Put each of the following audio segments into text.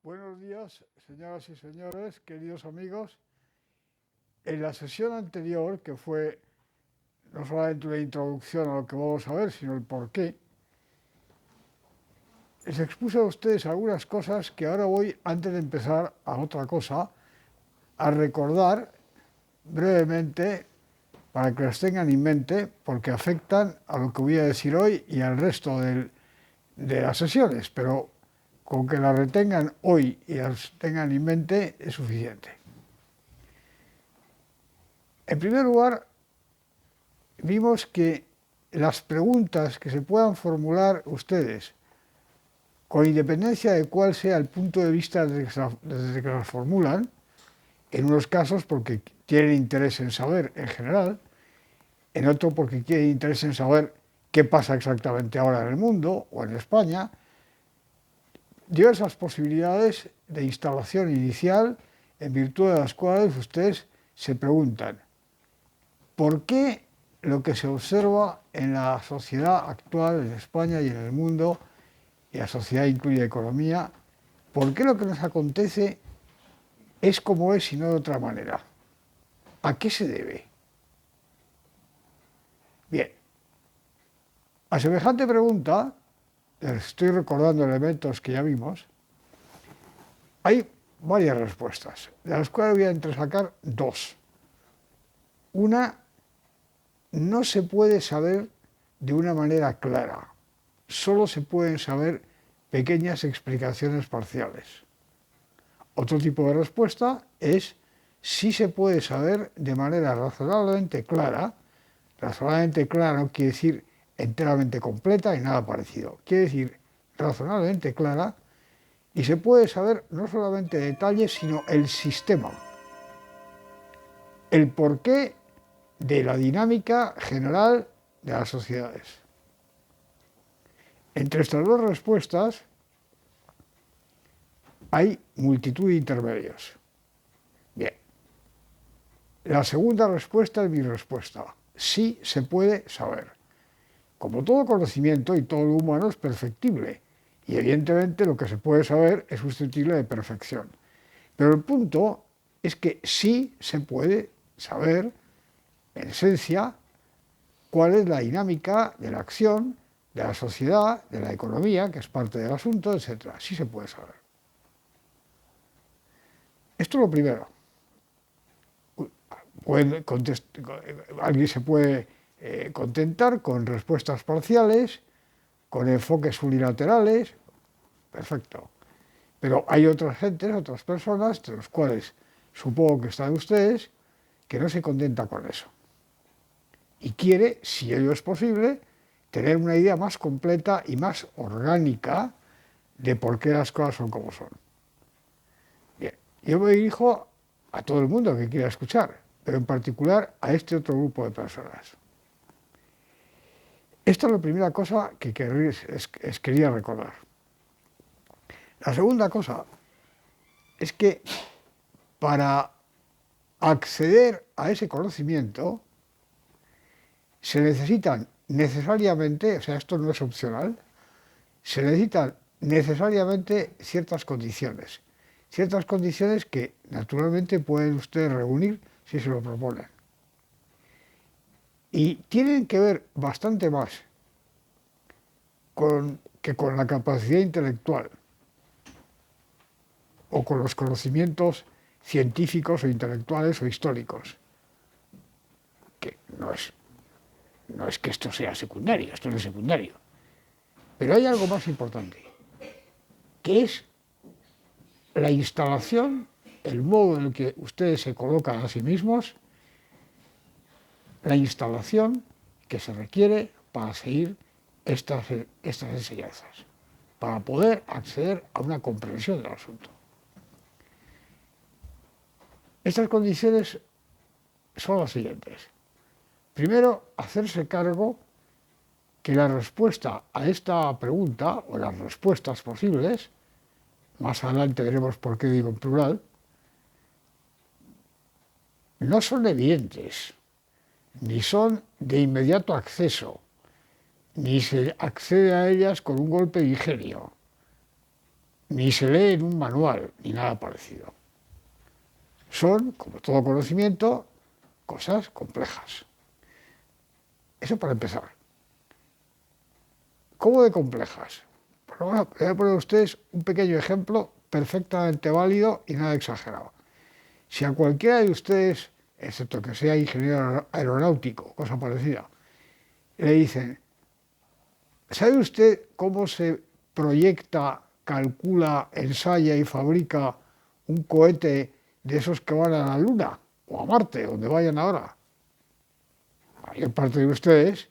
Buenos días, señoras y señores, queridos amigos. En la sesión anterior, que fue no solamente una introducción a lo que vamos a ver, sino el porqué, les expuse a ustedes algunas cosas que ahora voy, antes de empezar a otra cosa, a recordar brevemente para que las tengan en mente, porque afectan a lo que voy a decir hoy y al resto de las sesiones, pero con que las retengan hoy y las tengan en mente es suficiente. En primer lugar, vimos que las preguntas que se puedan formular ustedes, con independencia de cuál sea el punto de vista desde que las formulan, en unos casos porque tienen interés en saber en general, en otro porque tienen interés en saber qué pasa exactamente ahora en el mundo o en España, diversas posibilidades de instalación inicial en virtud de las cuales ustedes se preguntan ¿por qué lo que se observa en la sociedad actual, en España y en el mundo, y la sociedad incluye economía, por qué lo que nos acontece es como es y no de otra manera? ¿A qué se debe? Bien, a semejante pregunta, les estoy recordando elementos que ya vimos, hay varias respuestas, de las cuales voy a entresacar dos. Una, no se puede saber de una manera clara, solo se pueden saber pequeñas explicaciones parciales. Otro tipo de respuesta es sí se puede saber de manera razonablemente clara no quiere decir enteramente completa y nada parecido, quiere decir razonablemente clara, y se puede saber no solamente detalles, sino el sistema, el porqué de la dinámica general de las sociedades. Entre estas dos respuestas hay multitud de intermedios. Bien, la segunda respuesta es mi respuesta. Sí se puede saber. Como todo conocimiento y todo lo humano es perfectible, y evidentemente lo que se puede saber es susceptible de perfección. Pero el punto es que sí se puede saber, en esencia, cuál es la dinámica de la acción, de la sociedad, de la economía, que es parte del asunto, etc. Sí se puede saber. Esto es lo primero. Alguien se puede contentar con respuestas parciales, con enfoques unilaterales, perfecto. Pero hay otras gentes, otras personas, de los cuales supongo que están ustedes, que no se contenta con eso. Y quiere, si ello es posible, tener una idea más completa y más orgánica de por qué las cosas son como son. Bien, yo me dirijo a todo el mundo que quiera escuchar, pero en particular a este otro grupo de personas. Esta es la primera cosa que quería recordar. La segunda cosa es que para acceder a ese conocimiento se necesitan necesariamente, o sea, esto no es opcional, se necesitan necesariamente ciertas condiciones que naturalmente pueden ustedes reunir si se lo proponen. Y tienen que ver bastante más que con la capacidad intelectual o con los conocimientos científicos o intelectuales o históricos, que no es que esto sea secundario, esto no es secundario. Pero hay algo más importante, que es la instalación, el modo en el que ustedes se colocan a sí mismos, la instalación que se requiere para seguir estas enseñanzas, para poder acceder a una comprensión del asunto. Estas condiciones son las siguientes. Primero, hacerse cargo que la respuesta a esta pregunta, o las respuestas posibles, más adelante veremos por qué digo en plural, no son evidentes, ni son de inmediato acceso, ni se accede a ellas con un golpe de ingenio, ni se lee en un manual, ni nada parecido. Son, como todo conocimiento, cosas complejas. Eso para empezar. ¿Cómo de complejas? Pues bueno, voy a poner a ustedes un pequeño ejemplo perfectamente válido y nada exagerado. Si a cualquiera de ustedes, excepto que sea ingeniero aeronáutico, cosa parecida, le dicen, ¿sabe usted cómo se proyecta, calcula, ensaya y fabrica un cohete de esos que van a la Luna o a Marte, donde vayan ahora? La mayor parte de ustedes,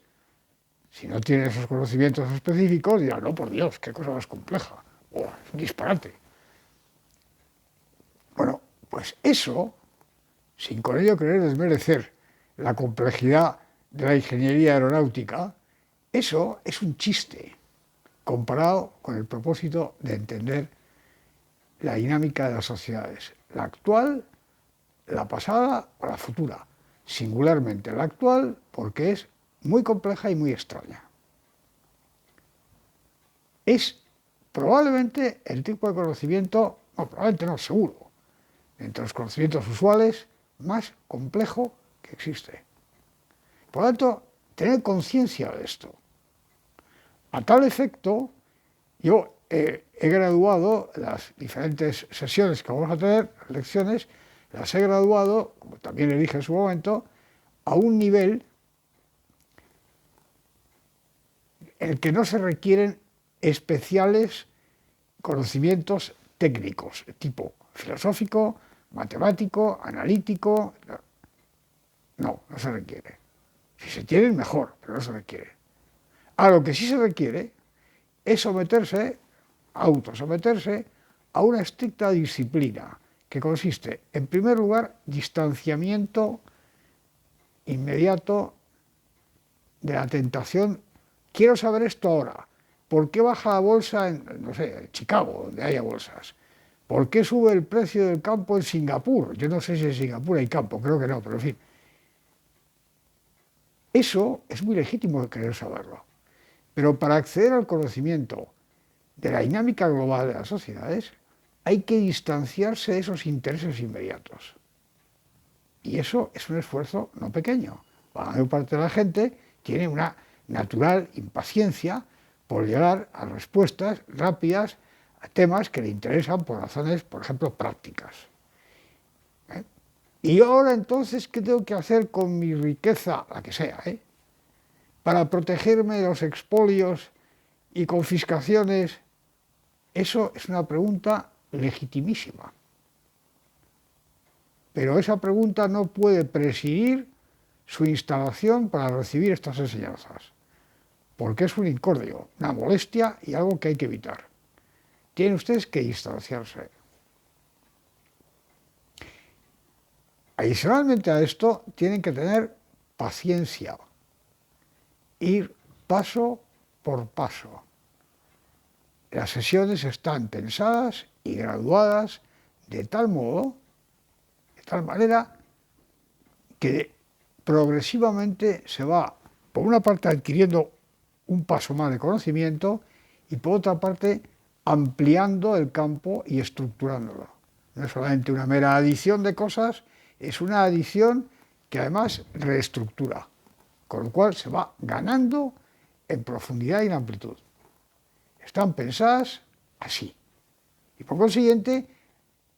si no tienen esos conocimientos específicos, dirán, no, por Dios, qué cosa más compleja, o es un disparate. Bueno, pues eso, sin con ello querer desmerecer la complejidad de la ingeniería aeronáutica, eso es un chiste comparado con el propósito de entender la dinámica de las sociedades, la actual, la pasada o la futura, singularmente la actual porque es muy compleja y muy extraña. Es probablemente el tipo de conocimiento, no, probablemente no, seguro, entre los conocimientos usuales, más complejo que existe. Por lo tanto, tener conciencia de esto. A tal efecto, yo he graduado las diferentes sesiones que vamos a tener, lecciones, las he graduado, como también le dije en su momento, a un nivel en el que no se requieren especiales conocimientos técnicos, tipo filosófico, matemático, analítico. No se requiere. Si se tienen, mejor, pero no se requiere. A lo que sí se requiere es autosometerse a una estricta disciplina que consiste, en primer lugar, distanciamiento inmediato de la tentación. Quiero saber esto ahora. ¿Por qué baja la bolsa en, no sé, en Chicago, donde haya bolsas? ¿Por qué sube el precio del campo en Singapur? Yo no sé si en Singapur hay campo, creo que no, pero en fin. Eso es muy legítimo querer saberlo. Pero para acceder al conocimiento de la dinámica global de las sociedades, hay que distanciarse de esos intereses inmediatos. Y eso es un esfuerzo no pequeño. La mayor parte de la gente tiene una natural impaciencia por llegar a respuestas rápidas a temas que le interesan por razones, por ejemplo, prácticas. Y ahora entonces, ¿qué tengo que hacer con mi riqueza, la que sea, para protegerme de los expolios y confiscaciones? Eso es una pregunta legitimísima. Pero esa pregunta no puede presidir su instalación para recibir estas enseñanzas, porque es un incordio, una molestia y algo que hay que evitar. Tienen ustedes que distanciarse. Adicionalmente a esto, tienen que tener paciencia, ir paso por paso. Las sesiones están pensadas y graduadas de tal modo, de tal manera, que progresivamente se va, por una parte, adquiriendo un paso más de conocimiento y por otra parte, ampliando el campo y estructurándolo. No es solamente una mera adición de cosas, es una adición que además reestructura, con lo cual se va ganando en profundidad y en amplitud. Están pensadas así. Y por consiguiente,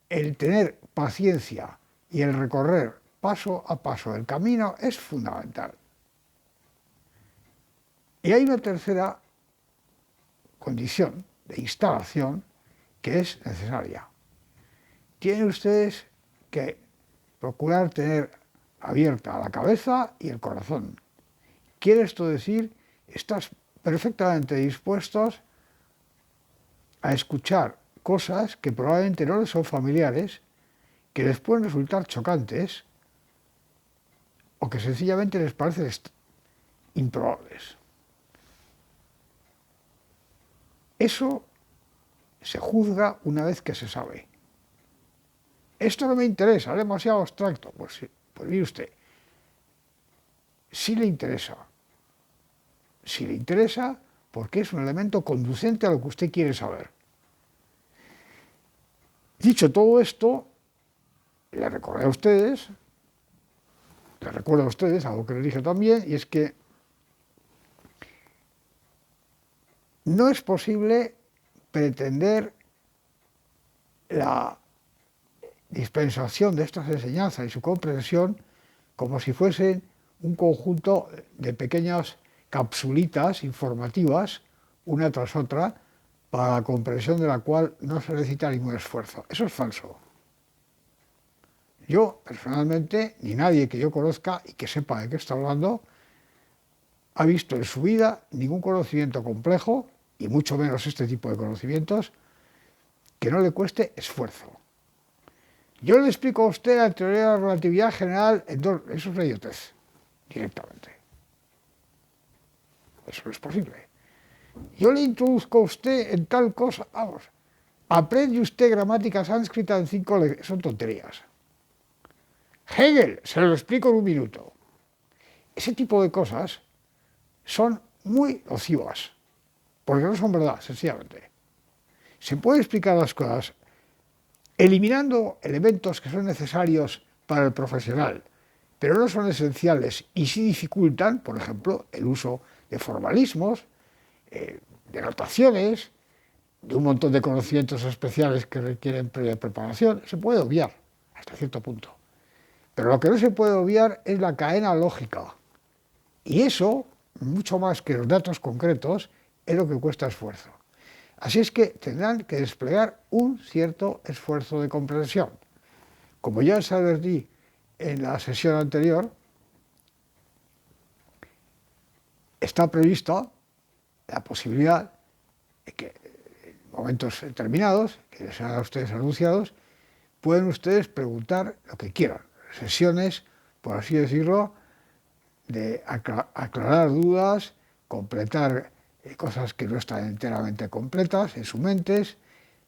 el tener paciencia y el recorrer paso a paso el camino es fundamental. Y hay una tercera condición de instalación que es necesaria. Tienen ustedes que procurar tener abierta la cabeza y el corazón. Quiere esto decir, estás perfectamente dispuestos a escuchar cosas que probablemente no les son familiares que les pueden resultar chocantes o que sencillamente les parecen improbables. Eso se juzga una vez que se sabe. Esto no me interesa, es demasiado abstracto. Pues sí, pues mire usted, sí le interesa. Si le interesa, porque es un elemento conducente a lo que usted quiere saber. Dicho todo esto, les recuerdo a ustedes algo que les dije también, y es que no es posible pretender la dispensación de estas enseñanzas y su comprensión como si fuesen un conjunto de pequeñas capsulitas informativas, una tras otra, para la comprensión de la cual no se necesita ningún esfuerzo. Eso es falso. Yo, personalmente, ni nadie que yo conozca y que sepa de qué está hablando, ha visto en su vida ningún conocimiento complejo, y mucho menos este tipo de conocimientos, que no le cueste esfuerzo. Yo le explico a usted la teoría de la relatividad general en dos... Eso es la idiotez, directamente. Eso no es posible. Yo le introduzco a usted en tal cosa, vamos, aprende usted gramática sánscrita en 5 lecciones, son tonterías. Hegel, se lo explico en un minuto. Ese tipo de cosas son muy nocivas, porque no son verdad, sencillamente. Se puede explicar las cosas eliminando elementos que son necesarios para el profesional, pero no son esenciales y sí dificultan, por ejemplo, el uso de formalismos, de notaciones, de un montón de conocimientos especiales que requieren previa preparación. Se puede obviar hasta cierto punto. Pero lo que no se puede obviar es la cadena lógica. Y eso, mucho más que los datos concretos, es lo que cuesta esfuerzo. Así es que tendrán que desplegar un cierto esfuerzo de comprensión. Como ya os advertí en la sesión anterior, está prevista la posibilidad de que en momentos determinados, que les sean a ustedes anunciados, pueden ustedes preguntar lo que quieran. Sesiones, por así decirlo, de aclarar dudas, completar cosas que no están enteramente completas en sus mentes,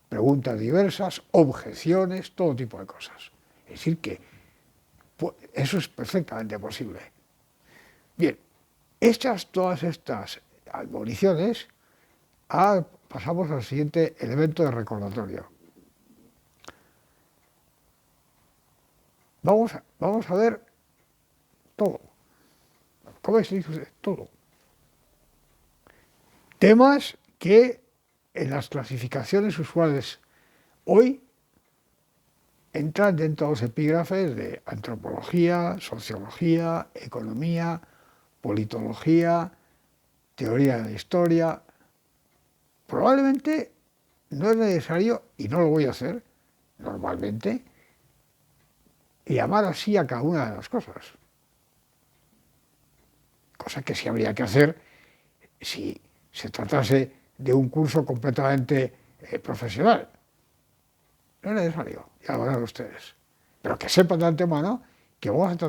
preguntas diversas, objeciones, todo tipo de cosas. Es decir, que eso es perfectamente posible. Bien, hechas todas estas admoniciones, pasamos al siguiente elemento de recordatorio. Vamos a ver todo. ¿Cómo se dice usted? Todo. Temas que en las clasificaciones usuales hoy entran dentro de los epígrafes de antropología, sociología, economía, politología, teoría de la historia. Probablemente no es necesario, y no lo voy a hacer normalmente, llamar así a cada una de las cosas. Cosa que sí habría que hacer si se tratase de un curso completamente profesional. No es necesario, ya lo verán ustedes. Pero que sepan de antemano que vamos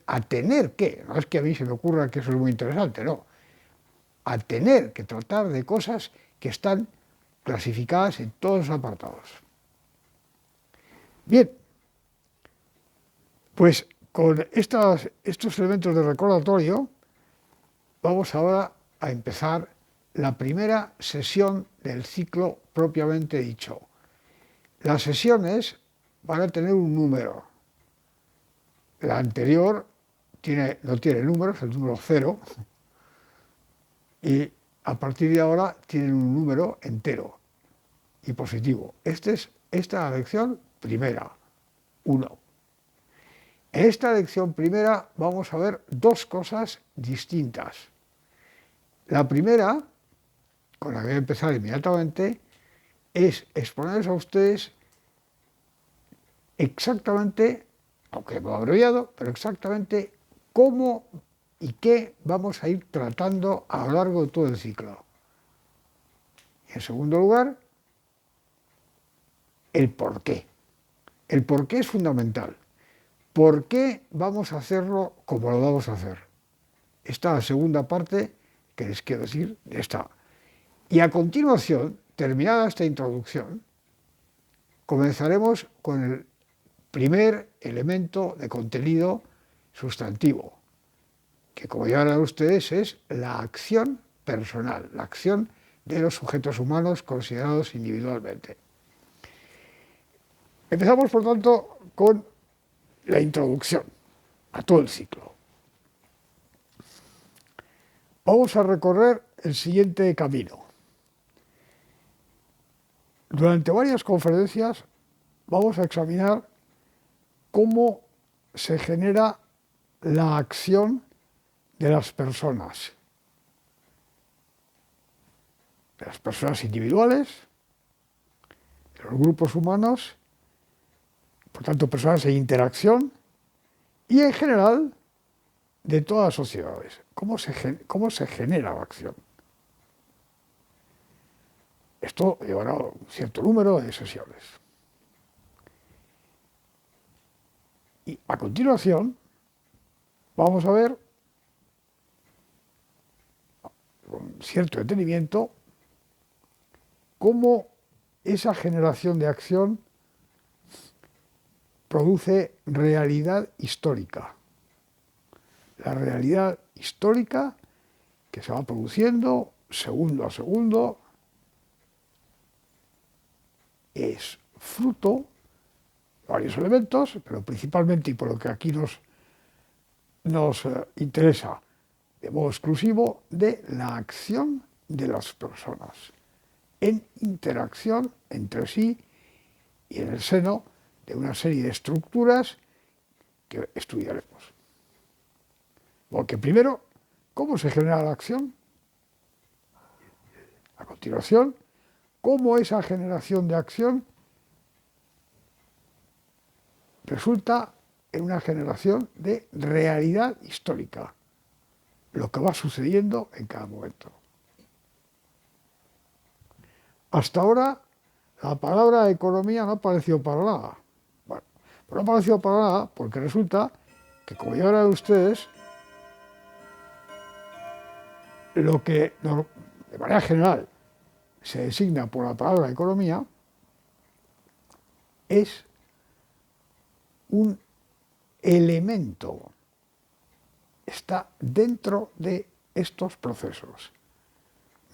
a tener que, no es que a mí se me ocurra que eso es muy interesante, no, a tener que tratar de cosas que están clasificadas en todos los apartados. Bien, pues con estos elementos de recordatorio vamos ahora a empezar la primera sesión del ciclo propiamente dicho. Las sesiones van a tener un número. La anterior no tiene números, el número 0, y a partir de ahora tienen un número entero y positivo. Esta es la lección primera, 1. En esta lección primera vamos a ver dos cosas distintas. La primera, con la que voy a empezar inmediatamente, es exponerles a ustedes exactamente, aunque hemos abreviado, pero exactamente cómo y qué vamos a ir tratando a lo largo de todo el ciclo. Y en segundo lugar, el por qué. El por qué es fundamental. ¿Por qué vamos a hacerlo como lo vamos a hacer? Esta es la segunda parte que les quiero decir de esta. Y a continuación, terminada esta introducción, comenzaremos con el primer elemento de contenido sustantivo, que como ya verán ustedes es la acción personal, la acción de los sujetos humanos considerados individualmente. Empezamos, por tanto, con la introducción a todo el ciclo. Vamos a recorrer el siguiente camino. Durante varias conferencias vamos a examinar cómo se genera la acción de las personas individuales, de los grupos humanos, por tanto personas en interacción, y en general de todas las sociedades. ¿Cómo se genera la acción? Esto llevará un cierto número de sesiones. Y a continuación vamos a ver con cierto detenimiento cómo esa generación de acción produce realidad histórica. La realidad histórica que se va produciendo segundo a segundo es fruto de varios elementos, pero principalmente, y por lo que aquí nos interesa de modo exclusivo, de la acción de las personas en interacción entre sí y en el seno de una serie de estructuras que estudiaremos. Porque primero, ¿cómo se genera la acción? A continuación, ¿cómo esa generación de acción resulta en una generación de realidad histórica? Lo que va sucediendo en cada momento. Hasta ahora, la palabra economía no ha aparecido para nada. Bueno, pues no ha aparecido para nada porque resulta que, como ya verán ustedes, lo que de manera general se designa por la palabra economía es un elemento, está dentro de estos procesos.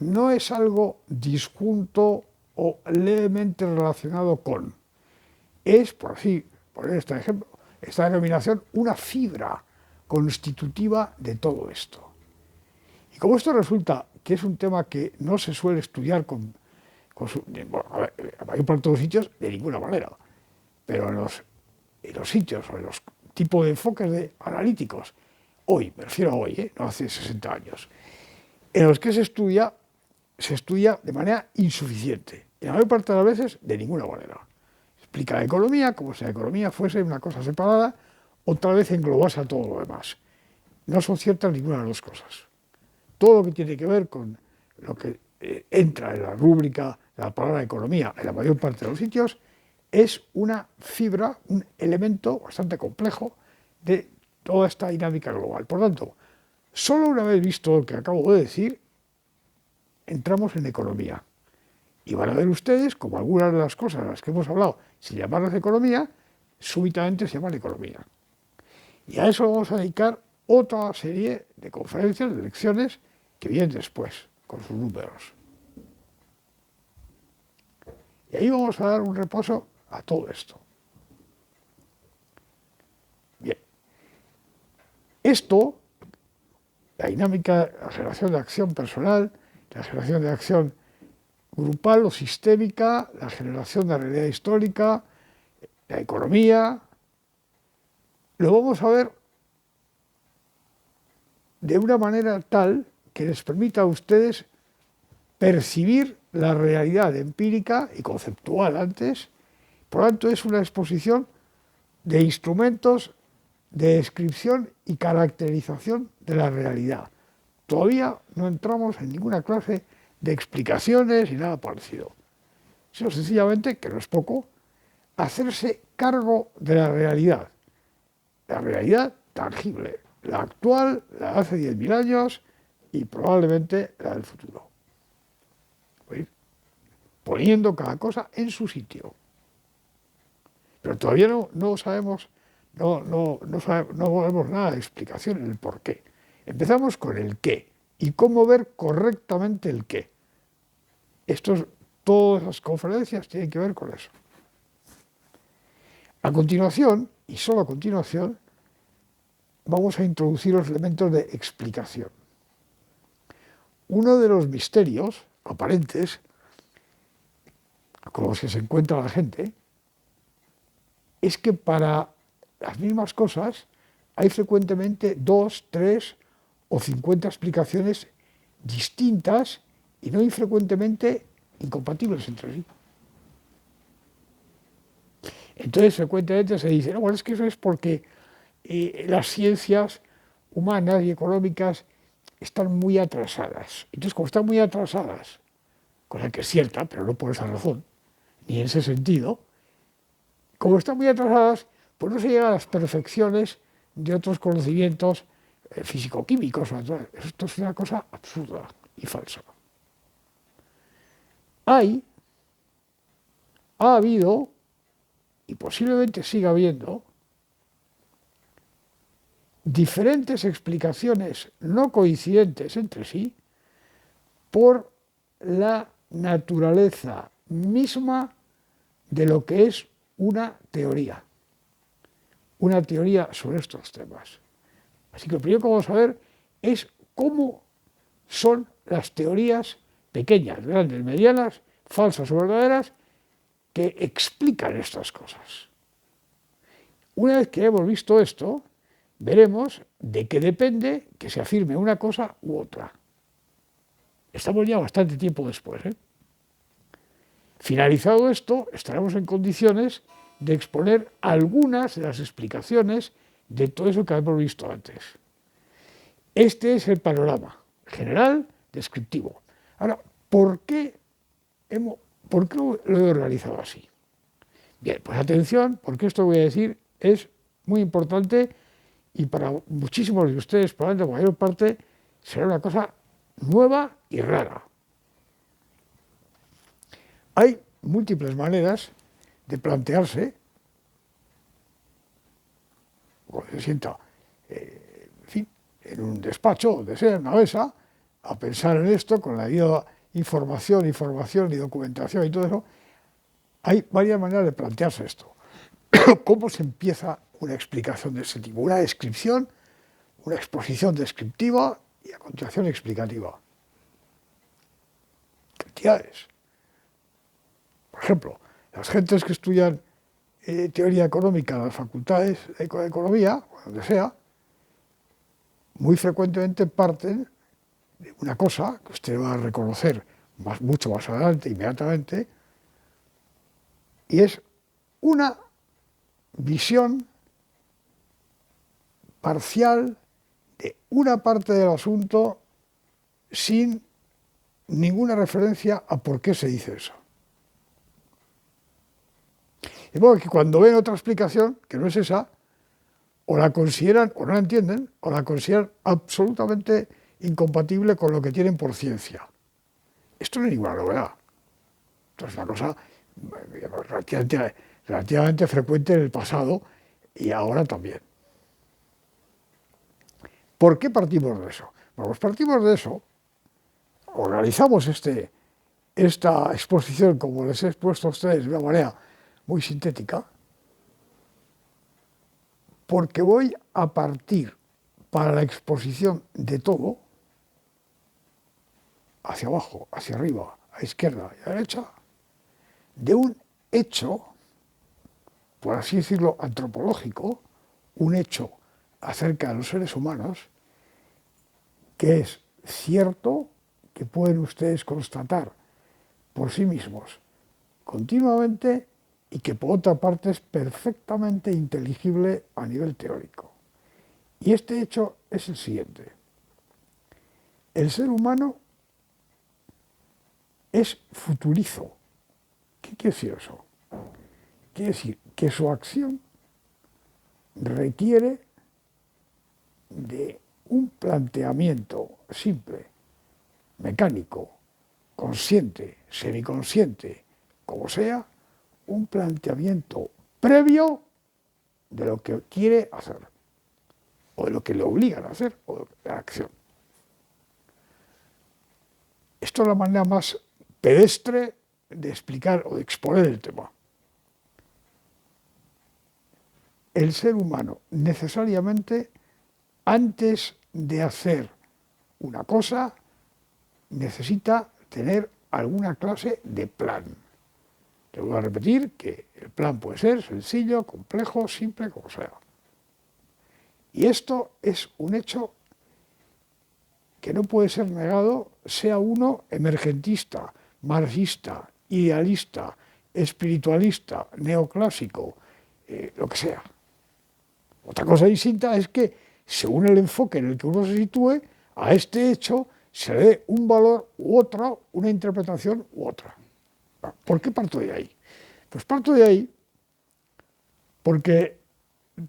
No es algo disjunto o levemente relacionado con. Es, por así poner este ejemplo, esta denominación, una fibra constitutiva de todo esto. Y como esto resulta que es un tema que no se suele estudiar bueno, la mayor parte de los sitios de ninguna manera, pero en los sitios o en los tipos de enfoques analíticos, hoy, me refiero a hoy, no hace 60 años, en los que se estudia de manera insuficiente, y la mayor parte de las veces de ninguna manera. Explica la economía como si la economía fuese una cosa separada, otra vez englobase a todo lo demás. No son ciertas ninguna de las dos cosas. Todo lo que tiene que ver con lo que entra en la rúbrica de la palabra economía en la mayor parte de los sitios es una fibra, un elemento bastante complejo de toda esta dinámica global. Por tanto, solo una vez visto lo que acabo de decir, entramos en economía. Y van a ver ustedes como algunas de las cosas de las que hemos hablado, sin llamarlas economía, súbitamente se llaman economía. Y a eso vamos a dedicar otra serie de conferencias, de lecciones, que vienen después, con sus números. Y ahí vamos a dar un repaso a todo esto. Bien. Esto, la dinámica, la generación de acción personal, la generación de acción grupal o sistémica, la generación de realidad histórica, la economía, lo vamos a ver de una manera tal que les permita a ustedes percibir la realidad empírica y conceptual antes. Por lo tanto, es una exposición de instrumentos de descripción y caracterización de la realidad. Todavía no entramos en ninguna clase de explicaciones y nada parecido. Sino sencillamente, que no es poco, hacerse cargo de la realidad tangible, la actual, la de hace 10.000 años y probablemente la del futuro. ¿Veis? Poniendo cada cosa en su sitio. Pero todavía no sabemos, no vemos nada de explicación en el por qué. Empezamos con el qué y cómo ver correctamente el qué. Todas las conferencias tienen que ver con eso. A continuación, y solo a continuación, vamos a introducir los elementos de explicación. Uno de los misterios aparentes con los que se encuentra la gente es que para las mismas cosas hay frecuentemente 2, 3 o 50 explicaciones distintas y no infrecuentemente incompatibles entre sí. Entonces frecuentemente se dice, no, bueno, es que eso es porque las ciencias humanas y económicas están muy atrasadas. Entonces, como están muy atrasadas, cosa que es cierta, pero no por esa razón, ni en ese sentido, como están muy atrasadas, pues no se llega a las perfecciones de otros conocimientos físico-químicos. Esto es una cosa absurda y falsa. Ha habido, y posiblemente siga habiendo, diferentes explicaciones no coincidentes entre sí por la naturaleza misma de lo que es una teoría sobre estos temas. Así que lo primero que vamos a ver es cómo son las teorías pequeñas, grandes, medianas, falsas o verdaderas, que explican estas cosas. Una vez que hemos visto esto, veremos de qué depende que se afirme una cosa u otra. Estamos ya bastante tiempo después. Finalizado esto, estaremos en condiciones de exponer algunas de las explicaciones de todo eso que hemos visto antes. Este es el panorama general descriptivo. Ahora, ¿por qué lo he organizado así? Bien, pues atención, porque esto que voy a decir es muy importante y para muchísimos de ustedes, probablemente la mayor parte, será una cosa nueva y rara. Hay múltiples maneras de plantearse, cuando se sienta, en un despacho, donde sea, en una mesa, a pensar en esto con la debida información y documentación y todo eso. Hay varias maneras de plantearse esto. ¿Cómo se empieza una explicación de ese tipo? Una descripción, una exposición descriptiva y a continuación explicativa. Cantidades. Por ejemplo, las gentes que estudian teoría económica en las facultades de economía, o donde sea, muy frecuentemente parten de una cosa que usted va a reconocer mucho más adelante, inmediatamente, y es una visión parcial de una parte del asunto sin ninguna referencia a por qué se dice eso. De modo que cuando ven otra explicación, que no es esa, o la consideran o no la entienden, o la consideran absolutamente incompatible con lo que tienen por ciencia. Esto no es ninguna novedad. Esto es una cosa relativamente frecuente en el pasado y ahora también. ¿Por qué partimos de eso? Bueno, pues partimos de eso, organizamos esta exposición, como les he expuesto a ustedes, de una manera muy sintética, porque voy a partir para la exposición de todo, hacia abajo, hacia arriba, a izquierda y a derecha, de un hecho, por así decirlo, antropológico, un hecho acerca de los seres humanos, que es cierto, que pueden ustedes constatar por sí mismos continuamente y que por otra parte es perfectamente inteligible a nivel teórico. Y este hecho es el siguiente. El ser humano es futurizo. ¿Qué quiere decir eso? Quiere decir que su acción requiere de un planteamiento simple, mecánico, consciente, semiconsciente, como sea, un planteamiento previo de lo que quiere hacer, o de lo que le obligan a hacer, o de la acción. Esto es la manera más pedestre de explicar o de exponer el tema. El ser humano necesariamente, antes de hacer una cosa, necesita tener alguna clase de plan. Te voy a repetir que el plan puede ser sencillo, complejo, simple, como sea. Y esto es un hecho que no puede ser negado, sea uno emergentista, marxista, idealista, espiritualista, neoclásico, lo que sea. Otra cosa distinta es que, según el enfoque en el que uno se sitúe, a este hecho se le dé un valor u otro, una interpretación u otra. ¿Por qué parto de ahí? Pues parto de ahí porque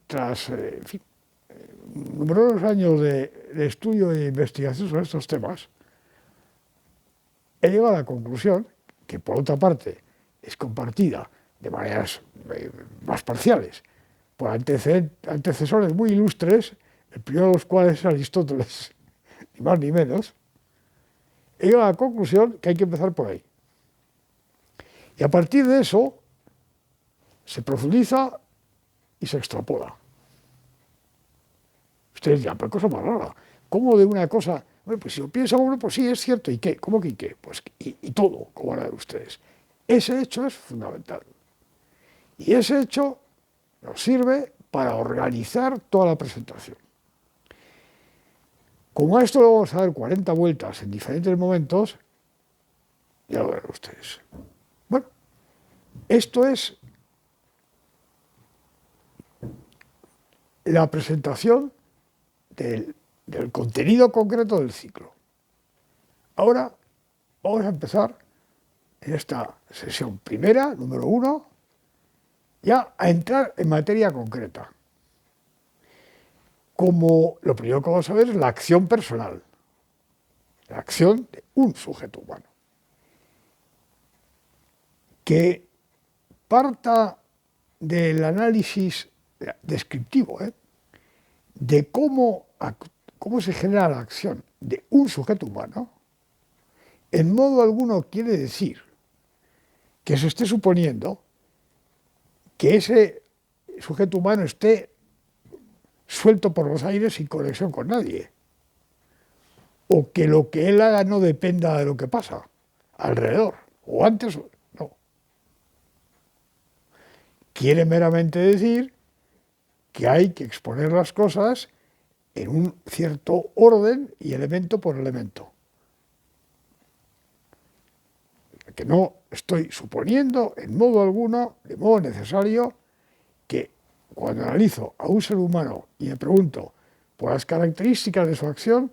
tras numerosos años de estudio e investigación sobre estos temas, he llegado a la conclusión, que por otra parte es compartida de maneras más parciales por antecesores muy ilustres, el primero de los cuales es Aristóteles, ni más ni menos, he llegado a la conclusión que hay que empezar por ahí. Y a partir de eso se profundiza y se extrapola. Ustedes dirán, pero cosa más rara. ¿Cómo de una cosa? Bueno, pues si lo piensa uno, pues sí, es cierto. ¿Y qué? ¿Cómo que y qué? Pues y todo, como van a ver ustedes. Ese hecho es fundamental. Y ese hecho nos sirve para organizar toda la presentación. Como a esto lo vamos a dar 40 vueltas en diferentes momentos, ya lo verán ustedes. Bueno, esto es la presentación del contenido concreto del ciclo. Ahora vamos a empezar en esta sesión primera, número 1, ya a entrar en materia concreta. Como lo primero que vamos a ver es la acción personal, la acción de un sujeto humano, que parta del análisis descriptivo, de cómo se genera la acción de un sujeto humano, en modo alguno quiere decir que se esté suponiendo que ese sujeto humano esté suelto por los aires sin conexión con nadie, o que lo que él haga no dependa de lo que pasa alrededor, o antes, no. Quiere meramente decir que hay que exponer las cosas en un cierto orden y elemento por elemento. Que no estoy suponiendo en modo alguno, de modo necesario, que cuando analizo a un ser humano y me pregunto por las características de su acción,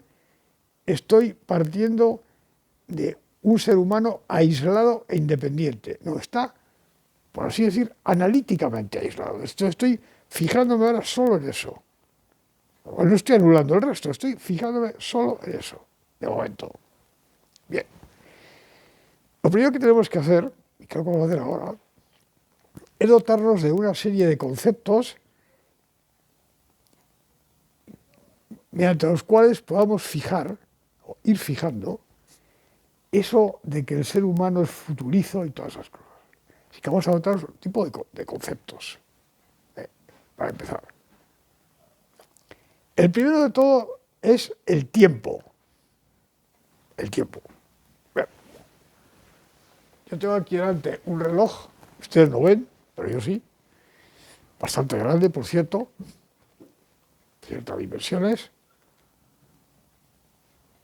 estoy partiendo de un ser humano aislado e independiente. No, está, por así decir, analíticamente aislado. Estoy fijándome ahora solo en eso. No estoy anulando el resto, estoy fijándome solo en eso, de momento. Bien. Lo primero que tenemos que hacer, y creo que vamos a hacer ahora, es dotarnos de una serie de conceptos mediante los cuales podamos fijar, o ir fijando, eso de que el ser humano es futurizo y todas esas cosas. Así que vamos a dotar un tipo de conceptos, para empezar. El primero de todo es el tiempo. El tiempo. Bien. Yo tengo aquí delante un reloj, ustedes no ven, pero yo sí, bastante grande, por cierto, ciertas dimensiones,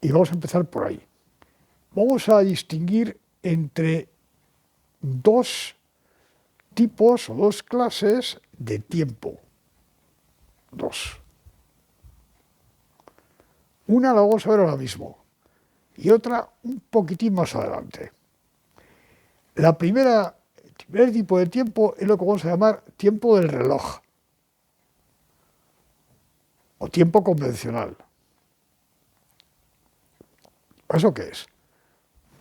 y vamos a empezar por ahí. Vamos a distinguir entre dos tipos o dos clases de tiempo. Dos. Una la vamos a ver ahora mismo y otra un poquitín más adelante. La primera primer tipo de tiempo es lo que vamos a llamar tiempo del reloj o tiempo convencional. ¿Eso qué es?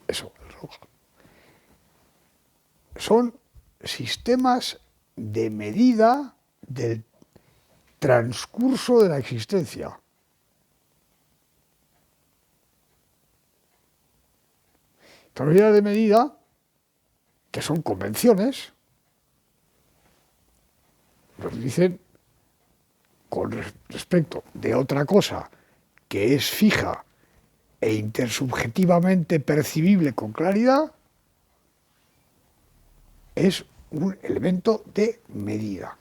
Eso, el reloj. Son sistemas de medida del transcurso de la existencia. Teoría de medida, que son convenciones, nos dicen con respecto de otra cosa que es fija e intersubjetivamente percibible con claridad, es un elemento de medida.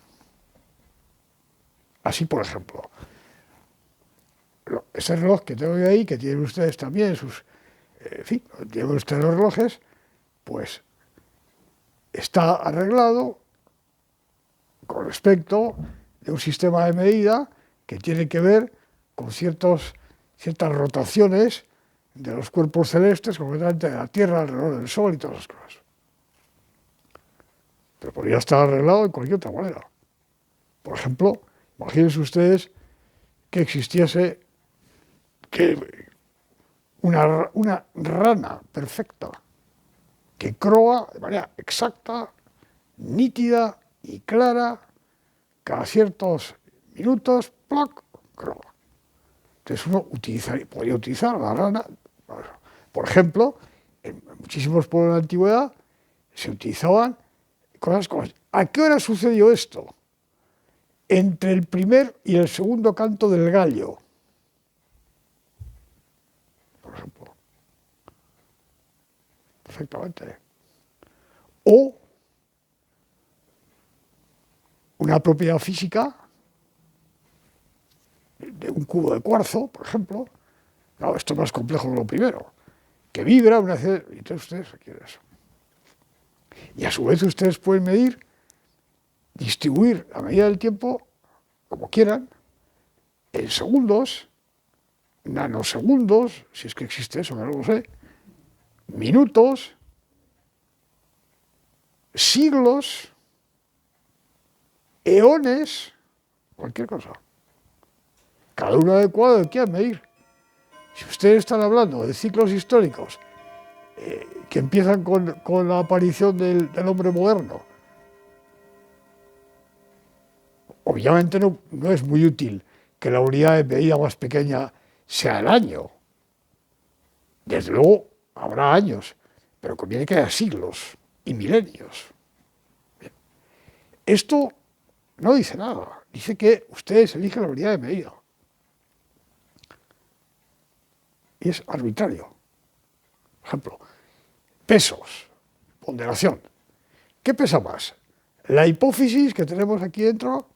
Así, por ejemplo, ese reloj que tengo yo ahí, que tienen ustedes también sus, en fin, tienen ustedes los relojes, pues está arreglado con respecto de un sistema de medida que tiene que ver con ciertas rotaciones de los cuerpos celestes, concretamente de la Tierra alrededor del Sol y todas las cosas. Pero podría estar arreglado de cualquier otra manera. Por ejemplo, imagínense ustedes que existiese una rana perfecta que croa de manera exacta, nítida y clara, cada ciertos minutos, ¡plac!, croa. Entonces uno podría utilizar la rana. Por ejemplo, en muchísimos pueblos de la antigüedad se utilizaban cosas como: ¿a qué hora sucedió esto? Entre el primer y el segundo canto del gallo, por ejemplo. Perfectamente. O una propiedad física de un cubo de cuarzo, por ejemplo. Claro, esto es más complejo que lo primero. Que vibra una vez, y entonces ustedes requieren eso. Y a su vez ustedes pueden medir, distribuir a medida del tiempo, como quieran, en segundos, nanosegundos, si es que existe eso, que no lo sé, minutos, siglos, eones, cualquier cosa. Cada uno adecuado de qué medir. Si ustedes están hablando de ciclos históricos que empiezan con la aparición del hombre moderno, obviamente no es muy útil que la unidad de medida más pequeña sea el año. Desde luego habrá años, pero conviene que haya siglos y milenios. Bien. Esto no dice nada, dice que ustedes eligen la unidad de medida. Y es arbitrario. Por ejemplo, pesos, ponderación. ¿Qué pesa más? ¿La hipófisis que tenemos aquí dentro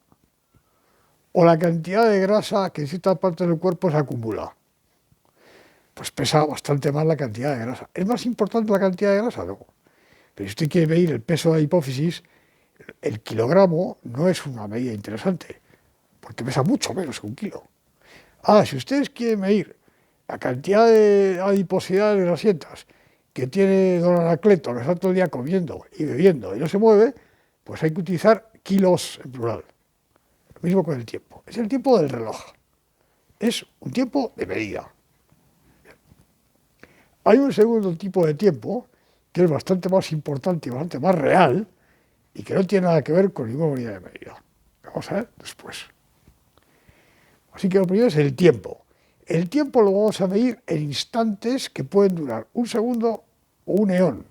o la cantidad de grasa que en cierta parte del cuerpo se acumula? Pues pesa bastante más la cantidad de grasa. ¿Es más importante la cantidad de grasa? No. Pero si usted quiere medir el peso de la hipófisis, el kilogramo no es una medida interesante, porque pesa mucho menos que un kilo. Si ustedes quieren medir la cantidad de adiposidad de grasientas que tiene don Anacleto, que está todo el día comiendo y bebiendo y no se mueve, pues hay que utilizar kilos en plural. Lo mismo con el tiempo. Es el tiempo del reloj. Es un tiempo de medida. Hay un segundo tipo de tiempo que es bastante más importante y bastante más real y que no tiene nada que ver con ninguna unidad de medida. Vamos a ver después. Así que lo primero es el tiempo. El tiempo lo vamos a medir en instantes que pueden durar un segundo o un eón.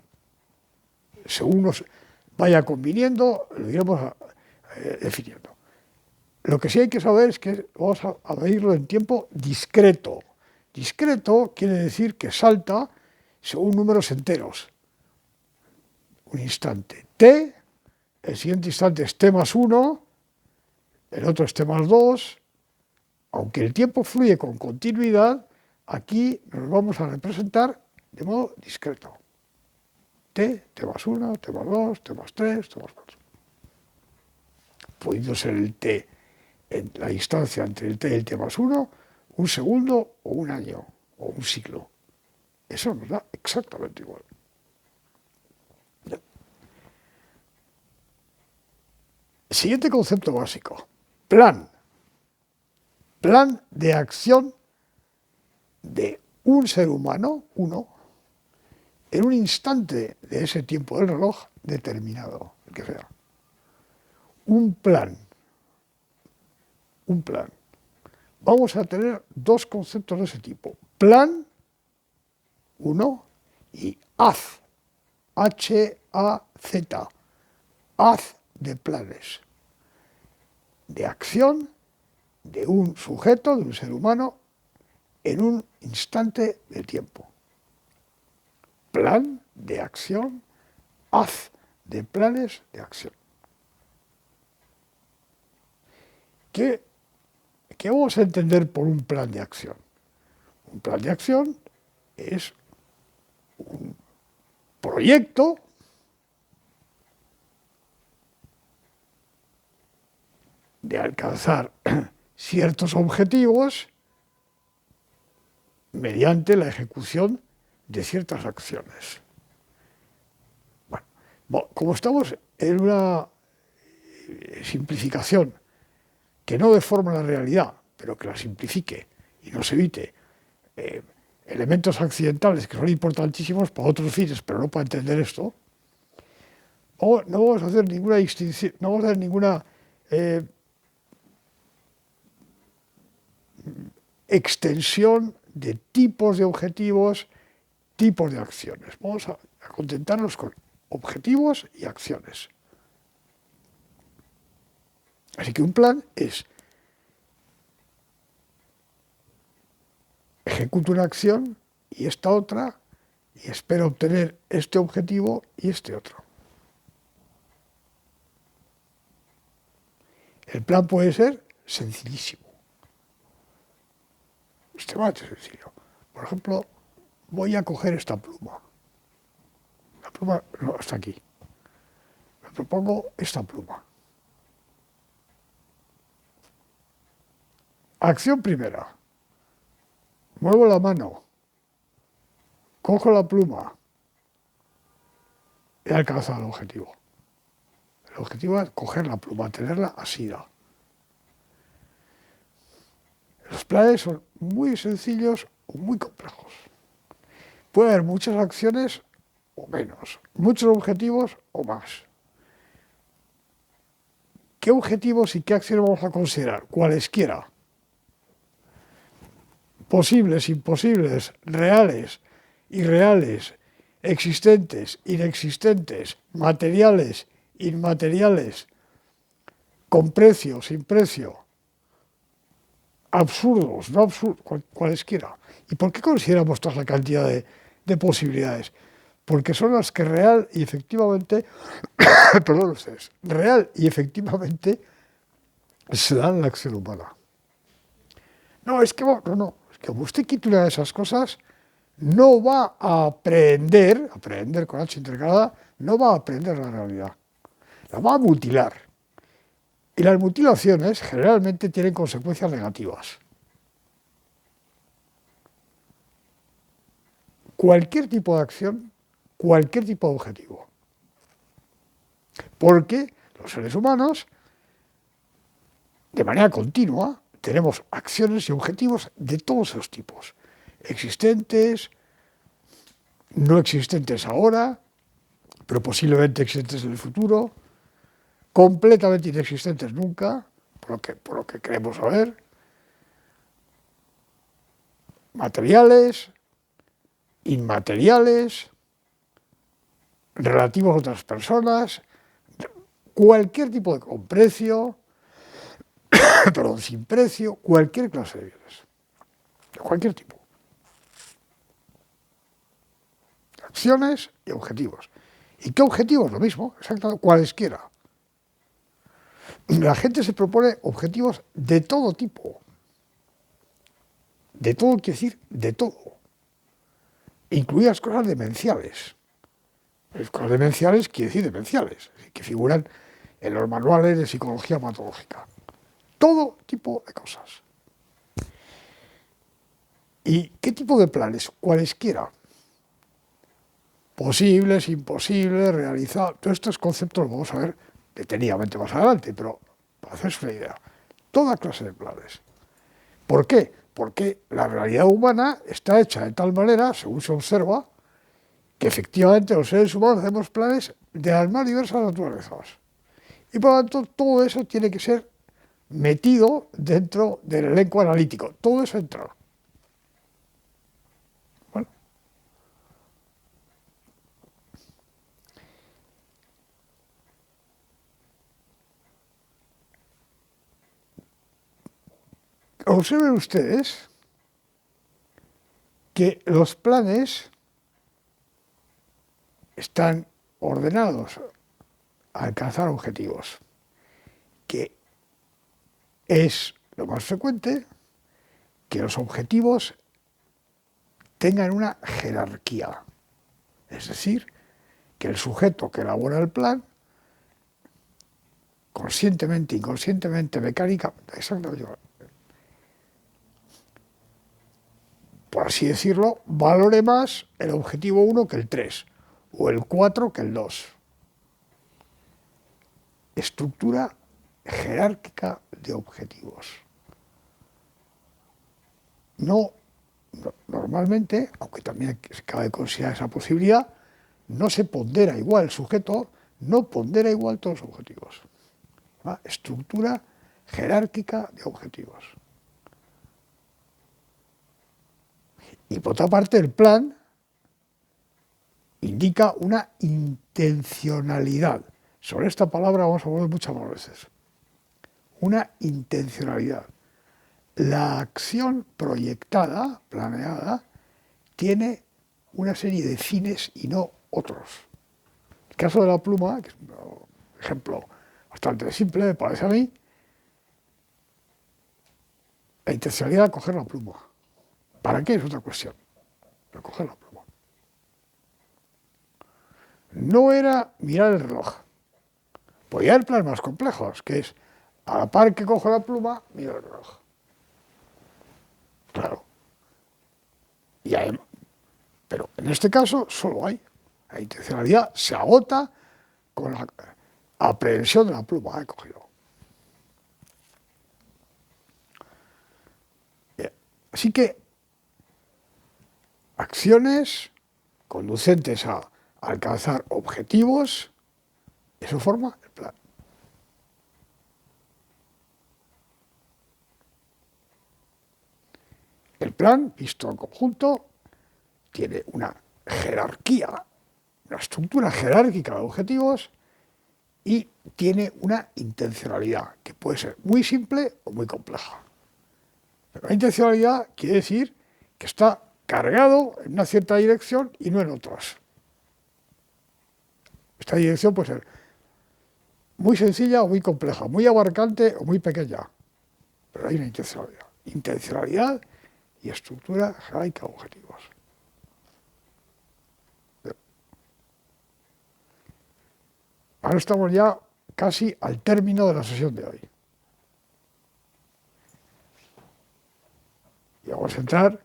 Según nos vaya conviniendo, lo iremos definiendo. Lo que sí hay que saber es que vamos a medirlo en tiempo discreto. Discreto quiere decir que salta según números enteros. Un instante t, el siguiente instante es t más 1, el otro es t más 2. Aunque el tiempo fluye con continuidad, aquí nos vamos a representar de modo discreto. T más 1, t más 2, t más 3, t más 4. Pudiendo ser el t en la distancia entre el t y el t más 1, un segundo o un año o un siglo. Eso nos da exactamente igual. Bien. Siguiente concepto básico. Plan. Plan de acción de un ser humano, uno, en un instante de ese tiempo del reloj determinado, el que sea. Un plan. Un plan. Vamos a tener dos conceptos de ese tipo. Plan, uno, y haz. H-A-Z. Haz de planes. De acción de un sujeto, de un ser humano, en un instante de tiempo. Plan de acción, haz de planes de acción. ¿Qué vamos a entender por un plan de acción? Un plan de acción es un proyecto de alcanzar ciertos objetivos mediante la ejecución de ciertas acciones. Bueno, como estamos en una simplificación que no deforma la realidad, pero que la simplifique y nos evite elementos accidentales que son importantísimos para otros fines, pero no para entender esto, no vamos a hacer ninguna distinción, no vamos a hacer ninguna extensión de tipos de objetivos, tipos de acciones. Vamos a contentarnos con objetivos y acciones. Así que un plan es ejecuto una acción y esta otra y espero obtener este objetivo y este otro. El plan puede ser sencillísimo. Extremadamente sencillo. Por ejemplo, voy a coger esta pluma. La pluma no está aquí. Me propongo esta pluma. Acción primera. Muevo la mano. Cojo la pluma. He alcanzado el objetivo. El objetivo es coger la pluma, tenerla asida. Los planes son muy sencillos o muy complejos. Puede haber muchas acciones o menos, muchos objetivos o más. ¿Qué objetivos y qué acciones vamos a considerar? Cualesquiera. Posibles, imposibles, reales, irreales, existentes, inexistentes, materiales, inmateriales, con precio, sin precio, absurdos, no absurdos, cualesquiera. ¿Y por qué consideramos toda la cantidad de posibilidades? Porque son las que real y efectivamente, perdón ustedes, real y efectivamente se dan en la acción humana. No, es que es que como usted quita una de esas cosas, no va a aprender con H intercalada, no va a aprender la realidad, la va a mutilar. Y las mutilaciones generalmente tienen consecuencias negativas. Cualquier tipo de acción, cualquier tipo de objetivo. Porque los seres humanos, de manera continua, tenemos acciones y objetivos de todos esos tipos. Existentes, no existentes ahora, pero posiblemente existentes en el futuro, completamente inexistentes nunca, por lo que queremos saber, materiales, inmateriales, relativos a otras personas, cualquier tipo de con precio, perdón, sin precio, cualquier clase de bienes, cualquier tipo. Acciones y objetivos. ¿Y qué objetivos? Lo mismo, exactamente, cualesquiera. La gente se propone objetivos de todo tipo. De todo quiere decir de todo. Incluidas cosas demenciales. Cosas demenciales quiere decir demenciales, que figuran en los manuales de psicología patológica. Todo tipo de cosas. ¿Y qué tipo de planes? Cualesquiera. Posibles, imposibles, realizables. Todos estos conceptos los vamos a ver detenidamente más adelante, pero para hacerse una idea, toda clase de planes. ¿Por qué? Porque la realidad humana está hecha de tal manera, según se observa, que efectivamente los seres humanos hacemos planes de las más diversas naturalezas. Y por lo tanto, todo eso tiene que ser metido dentro del elenco analítico. Todo eso entra. Bueno. Observen ustedes que los planes están ordenados a alcanzar objetivos, que es lo más frecuente que los objetivos tengan una jerarquía, es decir, que el sujeto que elabora el plan, conscientemente, inconscientemente, mecánicamente, exactamente, por así decirlo, valore más el objetivo 1 que el 3, o el 4 que el 2. Estructura jerárquica de objetivos. Normalmente, aunque también se cabe considerar esa posibilidad, no se pondera igual, el sujeto no pondera igual todos los objetivos. ¿Va? Estructura jerárquica de objetivos. Y por otra parte, el plan indica una intencionalidad. Sobre esta palabra vamos a volver muchas más veces. Una intencionalidad. La acción proyectada, planeada, tiene una serie de fines y no otros. El caso de la pluma, que es un ejemplo bastante simple, me parece a mí, la intencionalidad de coger la pluma. ¿Para qué? Es otra cuestión. Pero coger la pluma. No era mirar el reloj. Podía haber planes más complejos, que es, a la par que cojo la pluma, miro el reloj. Claro. Y además, pero en este caso solo hay. La intencionalidad se agota con la aprehensión de la pluma. He cogido. Bien. Así que acciones conducentes a alcanzar objetivos, eso forma el plan. El plan, visto en conjunto, tiene una jerarquía, una estructura jerárquica de objetivos y tiene una intencionalidad, que puede ser muy simple o muy compleja. Pero la intencionalidad quiere decir que está cargado en una cierta dirección y no en otras. Esta dirección puede ser muy sencilla o muy compleja, muy abarcante o muy pequeña, pero hay una intencionalidad. Intencionalidad y estructura jerárquica de objetivos. Ahora estamos ya casi al término de la sesión de hoy. Y vamos a entrar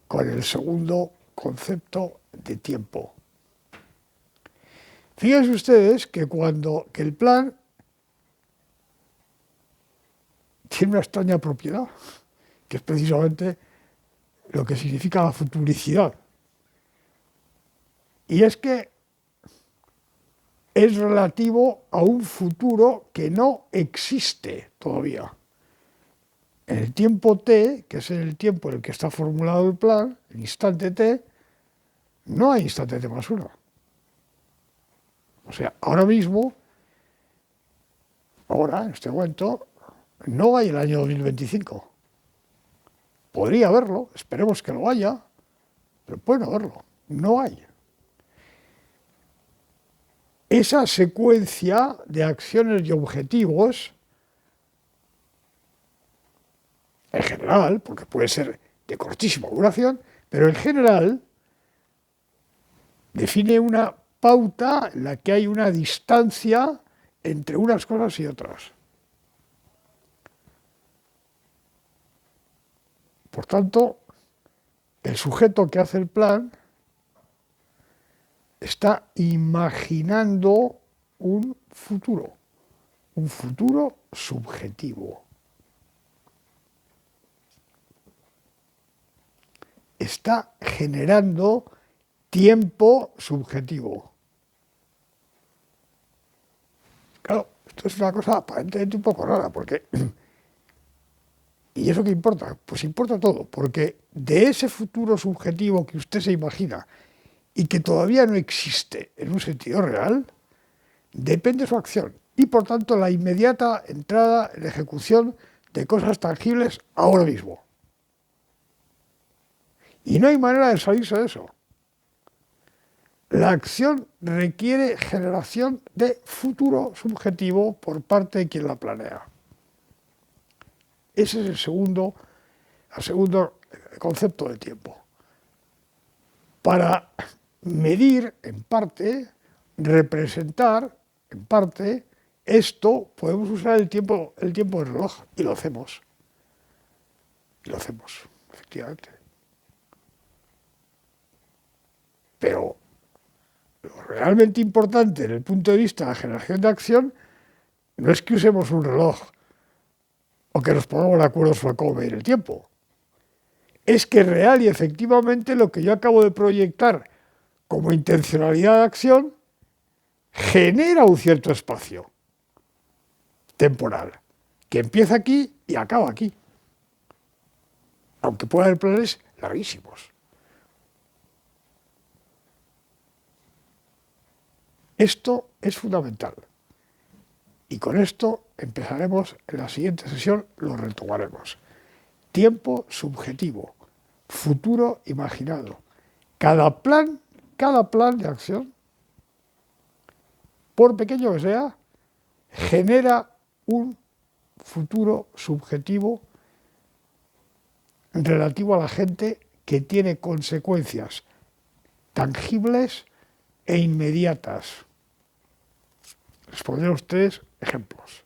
con el segundo concepto de tiempo. Fíjense ustedes que que el plan tiene una extraña propiedad, que es precisamente lo que significa la futuricidad. Y es que es relativo a un futuro que no existe todavía. En el tiempo t, que es el tiempo en el que está formulado el plan, el instante t, no hay instante t más 1. O sea, ahora mismo, ahora, en este momento, no hay el año 2025. Podría haberlo, esperemos que lo haya, pero puede no haberlo, no hay. Esa secuencia de acciones y objetivos, en general, porque puede ser de cortísima duración, pero en general define una pauta en la que hay una distancia entre unas cosas y otras. Por tanto, el sujeto que hace el plan está imaginando un futuro, un futuro subjetivo. Está generando tiempo subjetivo. Claro, esto es una cosa aparentemente un poco rara, porque ¿y eso qué importa? Pues importa todo, porque de ese futuro subjetivo que usted se imagina y que todavía no existe en un sentido real, depende su acción y por tanto la inmediata entrada en ejecución de cosas tangibles ahora mismo. Y no hay manera de salirse de eso. La acción requiere generación de futuro subjetivo por parte de quien la planea. Ese es el segundo concepto de tiempo. Para medir, en parte, representar, en parte, esto podemos usar el tiempo del reloj y lo hacemos. Y lo hacemos, efectivamente. Pero lo realmente importante desde el punto de vista de la generación de acción no es que usemos un reloj o que nos pongamos de acuerdo sobre cómo medir el tiempo. Es que real y efectivamente lo que yo acabo de proyectar como intencionalidad de acción genera un cierto espacio temporal que empieza aquí y acaba aquí. Aunque pueda haber planes larguísimos. Esto es fundamental. Y con esto empezaremos en la siguiente sesión, lo retomaremos. Tiempo subjetivo, futuro imaginado. Cada plan de acción, por pequeño que sea, genera un futuro subjetivo relativo a la gente que tiene consecuencias tangibles e inmediatas. Les pondré a ustedes ejemplos.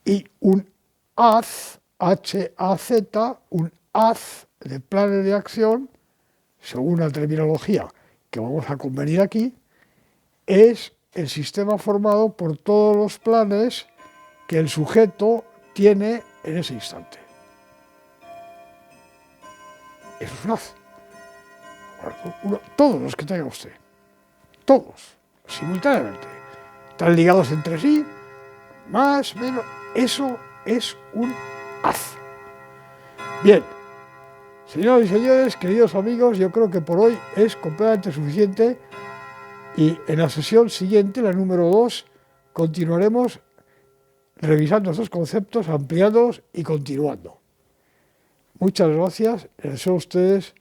Y un haz, H-A-Z, un haz de planes de acción, según la terminología que vamos a convenir aquí, es el sistema formado por todos los planes que el sujeto tiene en ese instante. Eso es un haz. Todos los que tenga usted, todos, simultáneamente, están ligados entre sí, más, menos, eso es un haz. Bien, señoras y señores, queridos amigos, yo creo que por hoy es completamente suficiente y en la sesión siguiente, la número 2, continuaremos revisando estos conceptos, ampliándolos y continuando. Muchas gracias, les deseo a ustedes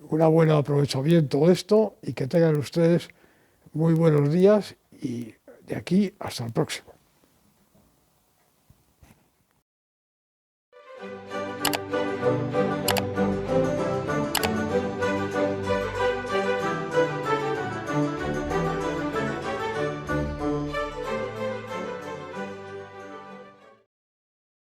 un buen aprovechamiento de esto y que tengan ustedes muy buenos días y de aquí hasta el próximo.